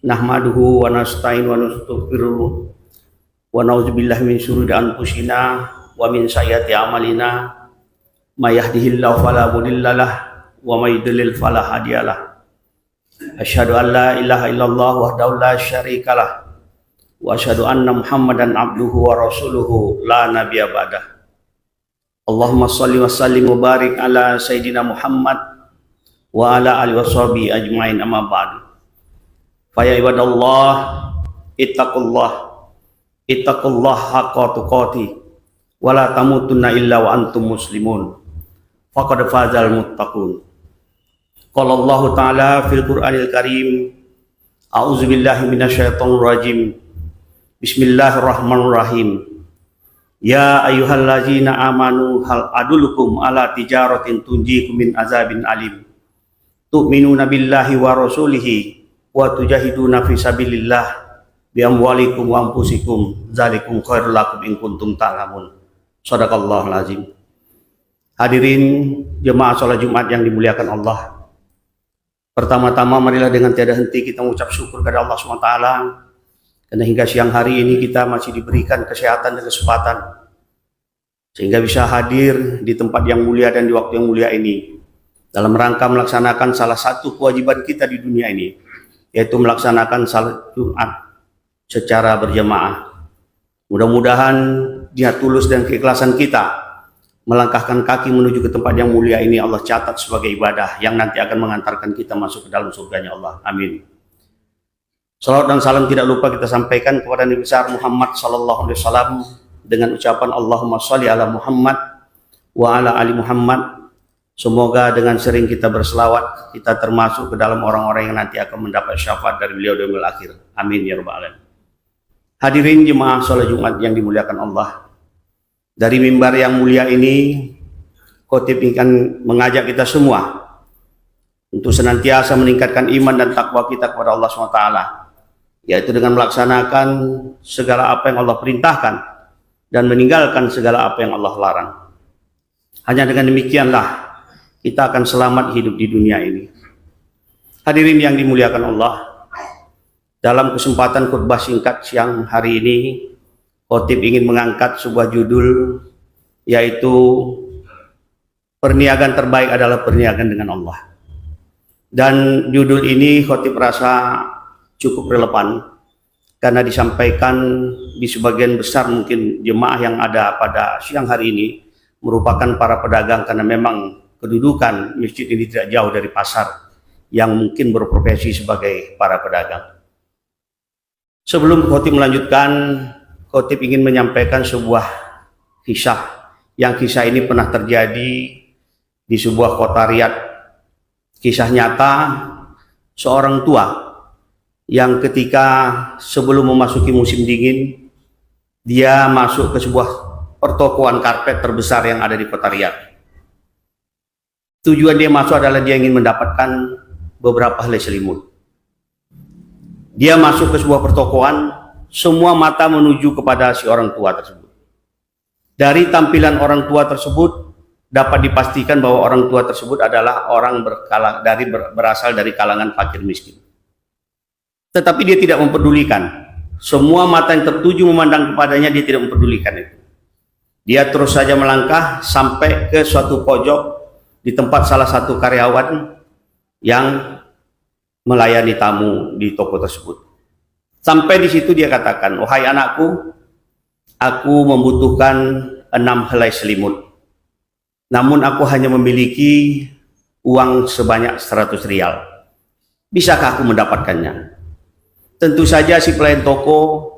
nahmaduhu wa nasta'in wa nastaghfiruh wa na'udzubillahi min syururi anfusina wa min sayyiati a'malina may yahdihillahu fala mudhillalah wa may yudlil fala hadiyalah. Asyhadu an la ilaha illallah wahdahu la syarikalah wa asyhadu anna Muhammadan abduhu wa rasuluhu la nabiyya ba'dah. Allahumma shalli wa sallim wa barik ala sayyidina Muhammad wa ala alihi washabihi ajmain, amma ba'du. Fa ya ibadallah ittaqullah haqqa tuqatih wa la tamutunna illa wa antum muslimun. Faqad fazal muttaqun. Qala Allah Ta'ala fil Qur'anil Karim, a'udzu billahi minasyaitonir rajim. Bismillahirrahmanirrahim. Ya ayyuhallazina amanu hal adullukum ala tijaratin tunjikum min azabin alim. Tu'minuna billahi wa rasulihi wa tujahiduna fi sabilillah bi amwalikum wa anfusikum dzalikum khairul lakum in kuntum ta'lamun. Shadaqallahul azim. Hadirin jemaah salat Jumat yang dimuliakan Allah. Pertama-tama marilah dengan tiada henti kita mengucap syukur kepada Allah SWT karena hingga siang hari ini kita masih diberikan kesehatan dan kesempatan sehingga bisa hadir di tempat yang mulia dan di waktu yang mulia ini dalam rangka melaksanakan salah satu kewajiban kita di dunia ini, yaitu melaksanakan salat Jumat secara berjamaah. Mudah-mudahan dia tulus dan keikhlasan kita melangkahkan kaki menuju ke tempat yang mulia ini Allah catat sebagai ibadah yang nanti akan mengantarkan kita masuk ke dalam surganya Allah. Amin. Salawat dan salam tidak lupa kita sampaikan kepada Nabi besar Muhammad sallallahu alaihi wasallam dengan ucapan Allahumma sholli ala Muhammad wa ala ali Muhammad. Semoga dengan sering kita berselawat kita termasuk ke dalam orang-orang yang nanti akan mendapat syafaat dari beliau di yaumil akhir. Amin ya rabbal alamin. Hadirin jemaah salat Jumat yang dimuliakan Allah. Dari mimbar yang mulia ini khotib ingin mengajak kita semua untuk senantiasa meningkatkan iman dan takwa kita kepada Allah SWT, yaitu dengan melaksanakan segala apa yang Allah perintahkan dan meninggalkan segala apa yang Allah larang. Hanya dengan demikianlah kita akan selamat hidup di dunia ini. Hadirin yang dimuliakan Allah, dalam kesempatan khutbah singkat siang hari ini, khotib ingin mengangkat sebuah judul, yaitu perniagaan terbaik adalah perniagaan dengan Allah. Dan judul ini khotib rasa cukup relevan karena disampaikan di sebagian besar mungkin jemaah yang ada pada siang hari ini merupakan para pedagang, karena memang kedudukan masjid ini tidak jauh dari pasar yang mungkin berprofesi sebagai para pedagang. Sebelum khotib melanjutkan, khotib ingin menyampaikan sebuah kisah, yang kisah ini pernah terjadi di sebuah kota Riyadh. Kisah nyata seorang tua yang ketika sebelum memasuki musim dingin, dia masuk ke sebuah pertokoan karpet terbesar yang ada di kota Riyadh. Tujuan dia masuk adalah dia ingin mendapatkan beberapa helai selimut. Dia masuk ke sebuah pertokoan, semua mata menuju kepada si orang tua tersebut. Dari tampilan orang tua tersebut dapat dipastikan bahwa orang tua tersebut adalah orang berasal dari kalangan fakir miskin. Tetapi dia tidak mempedulikan. Semua mata yang tertuju memandang kepadanya, dia tidak mempedulikan itu. Dia terus saja melangkah sampai ke suatu pojok di tempat salah satu karyawan yang melayani tamu di toko tersebut. Sampai di situ dia katakan, "Wahai anakku, aku membutuhkan 6 helai selimut. Namun aku hanya memiliki uang sebanyak 100 rial. Bisakah aku mendapatkannya?" Tentu saja si pelayan toko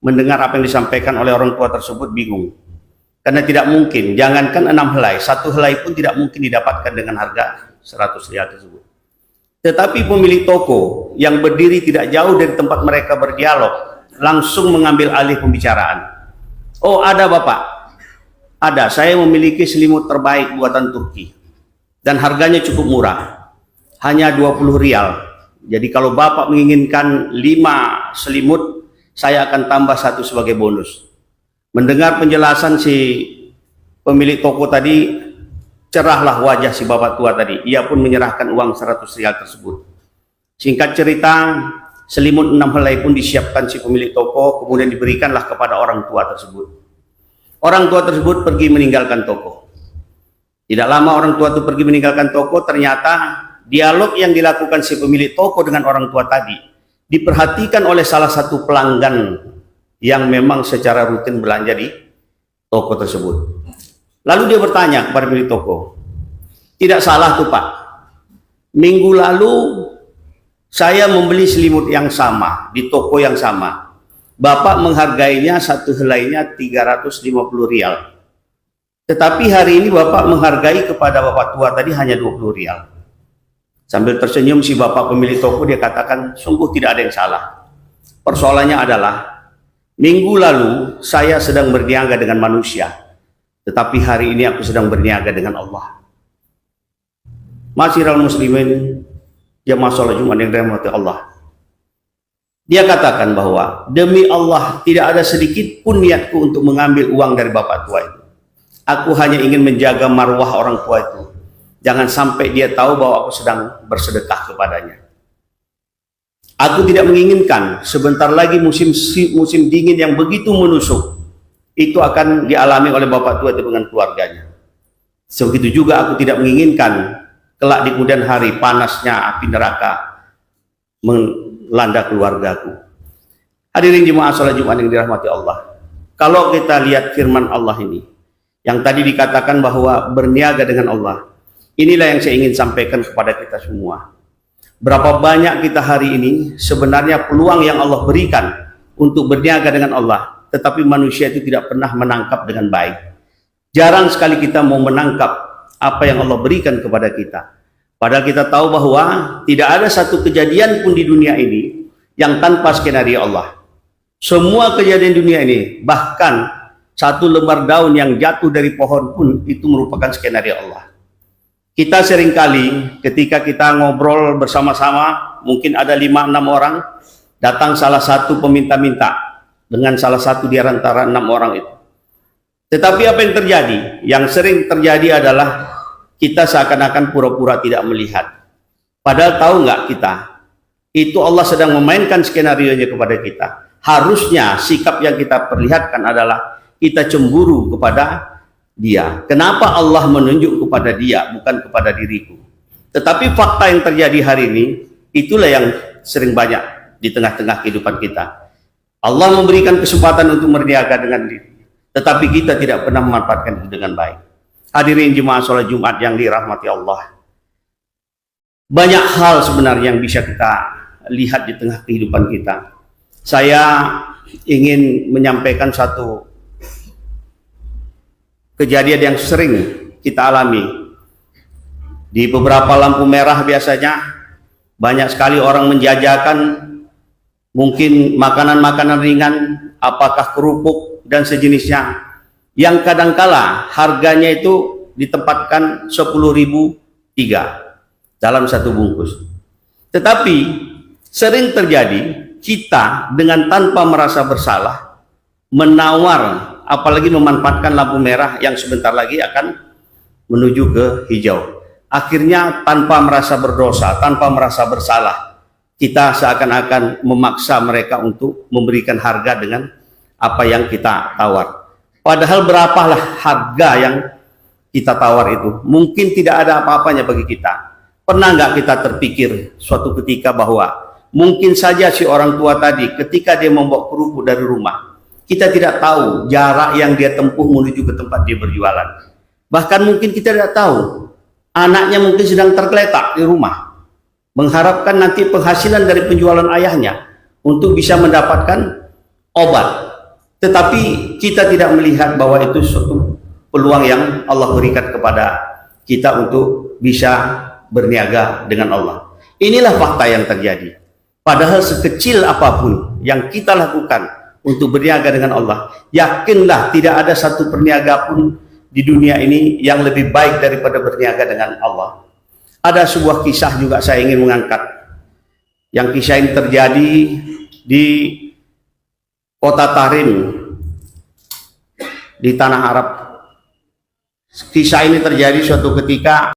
mendengar apa yang disampaikan oleh orang tua tersebut bingung. Karena tidak mungkin, jangankan 6 helai, 1 helai pun tidak mungkin didapatkan dengan harga 100 rial tersebut. Tetapi pemilik toko yang berdiri tidak jauh dari tempat mereka berdialog langsung mengambil alih pembicaraan. "Oh, ada Bapak. Ada, saya memiliki selimut terbaik buatan Turki. Dan harganya cukup murah. Hanya 20 rial. Jadi kalau Bapak menginginkan 5 selimut, saya akan tambah 1 sebagai bonus." Mendengar penjelasan si pemilik toko tadi, cerahlah wajah si bapak tua tadi. Ia pun menyerahkan uang 100 rial tersebut. Singkat cerita, selimut 6 helai pun disiapkan si pemilik toko, kemudian diberikanlah kepada orang tua tersebut. Orang tua tersebut pergi meninggalkan toko. Tidak lama orang tua itu pergi meninggalkan toko, ternyata dialog yang dilakukan si pemilik toko dengan orang tua tadi diperhatikan oleh salah satu pelanggan yang memang secara rutin belanja di toko tersebut. Lalu dia bertanya kepada pemilik toko, "Tidak salah tuh Pak, minggu lalu saya membeli selimut yang sama di toko yang sama. Bapak menghargainya satu helainya 350 rial. Tetapi hari ini Bapak menghargai kepada Bapak tua tadi hanya 20 rial. Sambil tersenyum si bapak pemilik toko, dia katakan, sungguh tidak ada yang salah. Persoalannya adalah, minggu lalu saya sedang berniaga dengan manusia, tetapi hari ini aku sedang berniaga dengan Allah. Masyiral muslimin, jamaah sholat Jumat yang dirahmati Allah. Dia katakan bahwa, demi Allah tidak ada sedikit pun niatku untuk mengambil uang dari bapak tua itu. Aku hanya ingin menjaga marwah orang tua itu. Jangan sampai dia tahu bahwa aku sedang bersedekah kepadanya. Aku tidak menginginkan sebentar lagi musim dingin yang begitu menusuk itu akan dialami oleh bapak tua itu dengan keluarganya. Begitu juga aku tidak menginginkan kelak di kemudian hari panasnya api neraka melanda keluargaku. Hadirin jemaah salat Jumat yang dirahmati Allah. Kalau kita lihat firman Allah ini, yang tadi dikatakan bahwa berniaga dengan Allah, inilah yang saya ingin sampaikan kepada kita semua. Berapa banyak kita hari ini sebenarnya peluang yang Allah berikan untuk berniaga dengan Allah, tetapi manusia itu tidak pernah menangkap dengan baik. Jarang sekali kita mau menangkap apa yang Allah berikan kepada kita. Padahal kita tahu bahwa tidak ada satu kejadian pun di dunia ini yang tanpa skenario Allah. Semua kejadian dunia ini, bahkan satu lembar daun yang jatuh dari pohon pun itu merupakan skenario Allah. Kita seringkali ketika kita ngobrol bersama-sama, mungkin ada 5-6 orang, datang salah satu peminta-minta dengan salah satu di antara 6 orang itu. Tetapi apa yang terjadi? Yang sering terjadi adalah kita seakan-akan pura-pura tidak melihat. Padahal tahu nggak kita? Itu Allah sedang memainkan skenario-nya kepada kita. Harusnya sikap yang kita perlihatkan adalah kita cemburu kepada dia. Kenapa Allah menunjuk kepada dia, bukan kepada diriku? Tetapi fakta yang terjadi hari ini, itulah yang sering banyak di tengah-tengah kehidupan kita. Allah memberikan kesempatan untuk berniaga dengan diri, tetapi kita tidak pernah memanfaatkan itu dengan baik. Hadirin jemaah sholat Jumat yang dirahmati Allah. Banyak hal sebenarnya yang bisa kita lihat di tengah kehidupan kita. Saya ingin menyampaikan satu kejadian yang sering kita alami. Di beberapa lampu merah biasanya banyak sekali orang menjajakan mungkin makanan-makanan ringan, apakah kerupuk dan sejenisnya, yang kadangkala harganya itu ditempatkan 10.003 dalam satu bungkus. Tetapi sering terjadi kita dengan tanpa merasa bersalah menawar, apalagi memanfaatkan lampu merah yang sebentar lagi akan menuju ke hijau. Akhirnya tanpa merasa berdosa, tanpa merasa bersalah, kita seakan-akan memaksa mereka untuk memberikan harga dengan apa yang kita tawar. Padahal berapalah harga yang kita tawar itu? Mungkin tidak ada apa-apanya bagi kita. Pernah nggak kita terpikir suatu ketika bahwa mungkin saja si orang tua tadi ketika dia membawa kerupuk dari rumah, kita tidak tahu jarak yang dia tempuh menuju ke tempat dia berjualan. Bahkan mungkin kita tidak tahu, anaknya mungkin sedang tergeletak di rumah, mengharapkan nanti penghasilan dari penjualan ayahnya untuk bisa mendapatkan obat. Tetapi kita tidak melihat bahwa itu suatu peluang yang Allah berikan kepada kita untuk bisa berniaga dengan Allah. Inilah fakta yang terjadi. Padahal sekecil apapun yang kita lakukan untuk berniaga dengan Allah, yakinlah tidak ada satu perniaga pun di dunia ini yang lebih baik daripada berniaga dengan Allah. Ada sebuah kisah juga saya ingin mengangkat. Yang kisah ini terjadi di kota Tarim di tanah Arab. Kisah ini terjadi suatu ketika